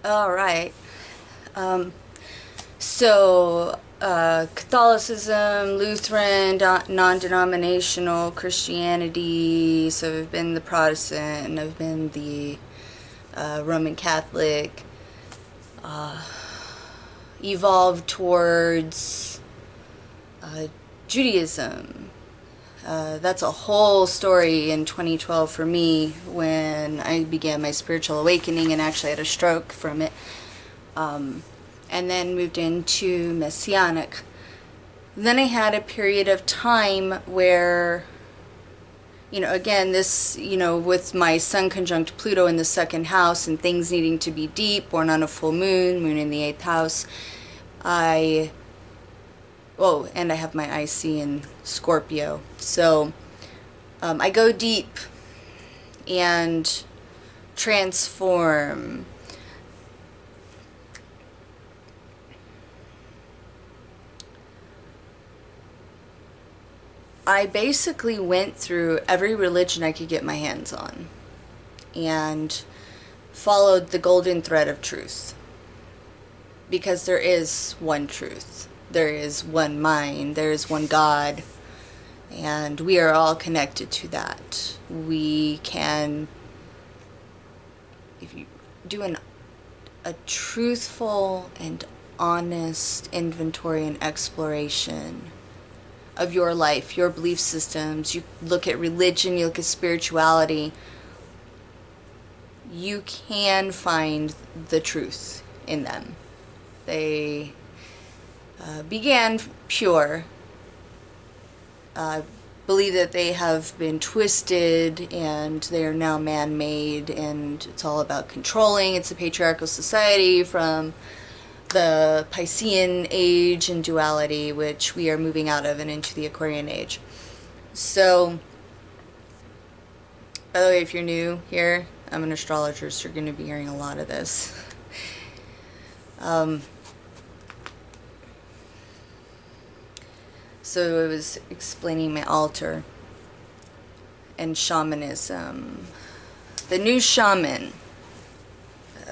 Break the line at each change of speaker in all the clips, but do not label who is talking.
All right. Catholicism, Lutheran, non-denominational Christianity. So I've been the Protestant, and I've been the Roman Catholic. Evolved towards Judaism. That's a whole story in 2012 for me when I began my spiritual awakening and actually had a stroke from it. And then moved into Messianic. Then I had a period of time where, again, this, with my Sun conjunct Pluto in the second house and things needing to be deep, born on a full moon, moon in the 8th house, and I have my IC in Scorpio. So I go deep and transform. I basically went through every religion I could get my hands on and followed the golden thread of truth. Because there is one truth. There is one mind. There is one God. And we are all connected to that. We can, if you do a truthful and honest inventory and exploration of your life, your belief systems, you look at religion, you look at spirituality, you can find the truth in them. They began pure. I believe that they have been twisted and they are now man-made, and it's all about controlling. It's a patriarchal society from the Piscean age and duality, which we are moving out of and into the Aquarian age. So, by the way, if you're new here, I'm an astrologer, so you're going to be hearing a lot of this. So I was explaining my altar and shamanism. The new shaman.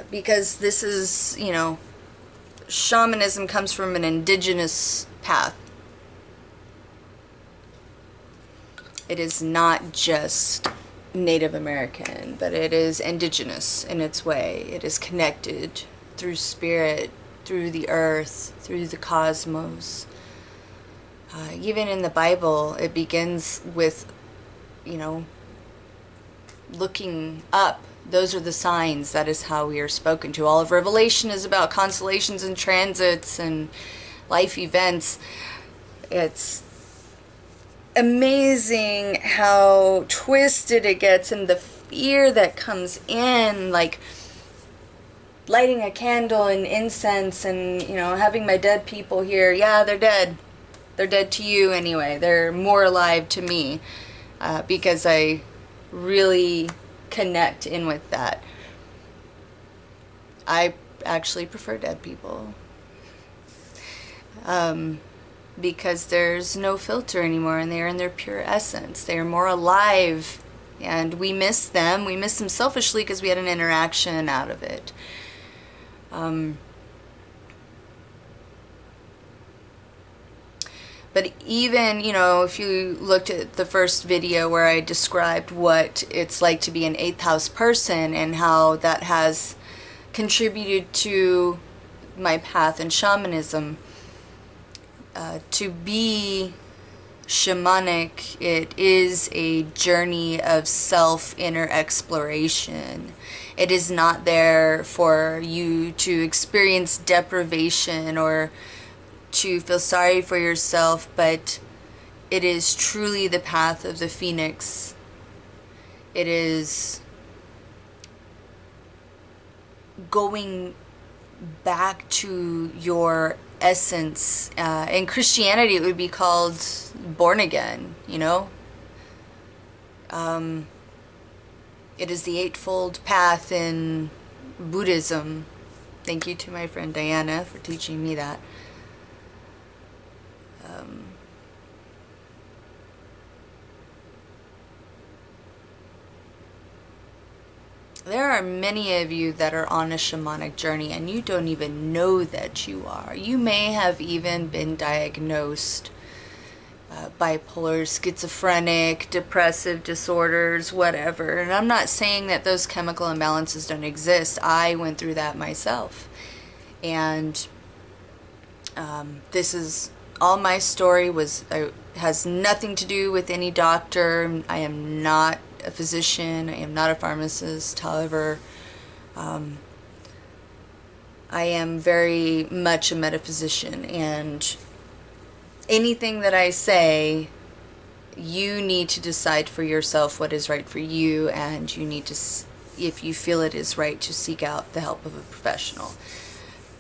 Because this is, shamanism comes from an indigenous path. It is not just Native American, but it is indigenous in its way. It is connected through spirit, through the earth, through the cosmos. Even in the Bible, it begins with, looking up. Those are the signs. That is how we are spoken to. All of Revelation is about constellations and transits and life events. It's amazing how twisted it gets, and the fear that comes in, like lighting a candle and incense and, having my dead people here. Yeah, they're dead. They're dead to you anyway. They're more alive to me because I really connect in with that. I actually prefer dead people because there's no filter anymore, and they're in their pure essence. They are more alive, and we miss them. We miss them selfishly because we had an interaction out of it. But even, if you looked at the first video where I described what it's like to be an 8th house person and how that has contributed to my path in shamanism, to be shamanic, it is a journey of self-inner exploration. It is not there for you to experience deprivation or to feel sorry for yourself, but it is truly the path of the phoenix. It is going back to your essence. In Christianity, it would be called born again, It is the eightfold path in Buddhism. Thank you to my friend Diana for teaching me that. There are many of you that are on a shamanic journey and you don't even know that you are. You may have even been diagnosed bipolar, schizophrenic, depressive disorders, whatever. And I'm not saying that those chemical imbalances don't exist. I went through that myself. And this is all my story has nothing to do with any doctor. I am not a physician. I am not a pharmacist. However, I am very much a metaphysician, and anything that I say, you need to decide for yourself what is right for you, and you need to, if you feel it is right, to seek out the help of a professional.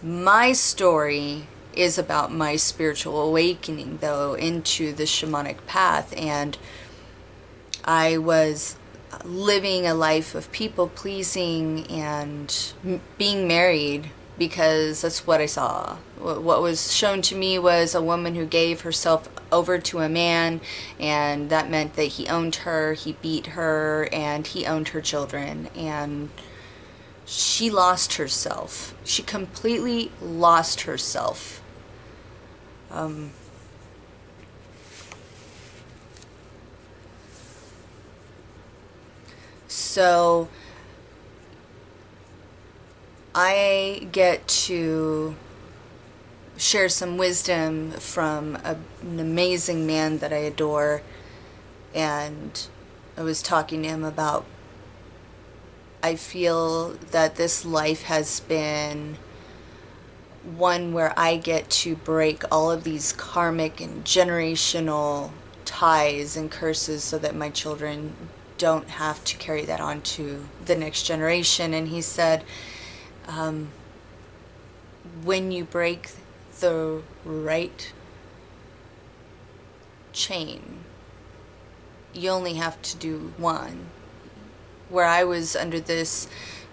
My story is about my spiritual awakening, though, into the shamanic path, and I was living a life of people pleasing and being married because that's what I saw. What was shown to me was a woman who gave herself over to a man, and that meant that he owned her, he beat her, and he owned her children, and she lost herself. She completely lost herself. So I get to share some wisdom from an amazing man that I adore, and I was talking to him about, I feel that this life has been one where I get to break all of these karmic and generational ties and curses so that my children don't have to carry that on to the next generation. And he said, when you break the right chain, you only have to do one. Where I was under this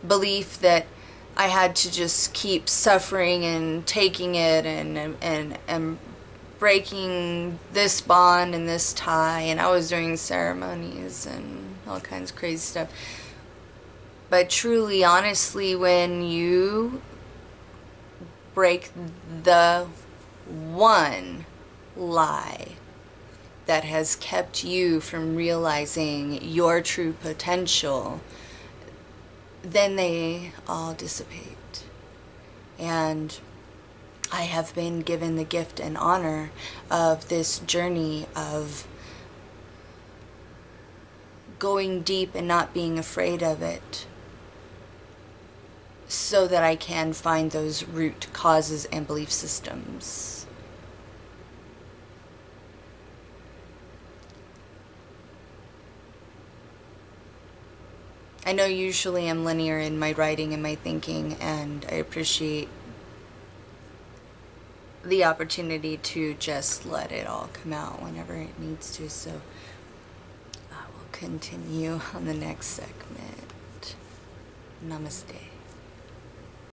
belief that I had to just keep suffering and taking it and breaking this bond and this tie, and I was doing ceremonies and all kinds of crazy stuff. But truly, honestly, when you break the one lie that has kept you from realizing your true potential, then they all dissipate. And I have been given the gift and honor of this journey of going deep and not being afraid of it, so that I can find those root causes and belief systems. I know usually I'm linear in my writing and my thinking, and I appreciate the opportunity to just let it all come out whenever it needs to, so I will continue on the next segment. Namaste.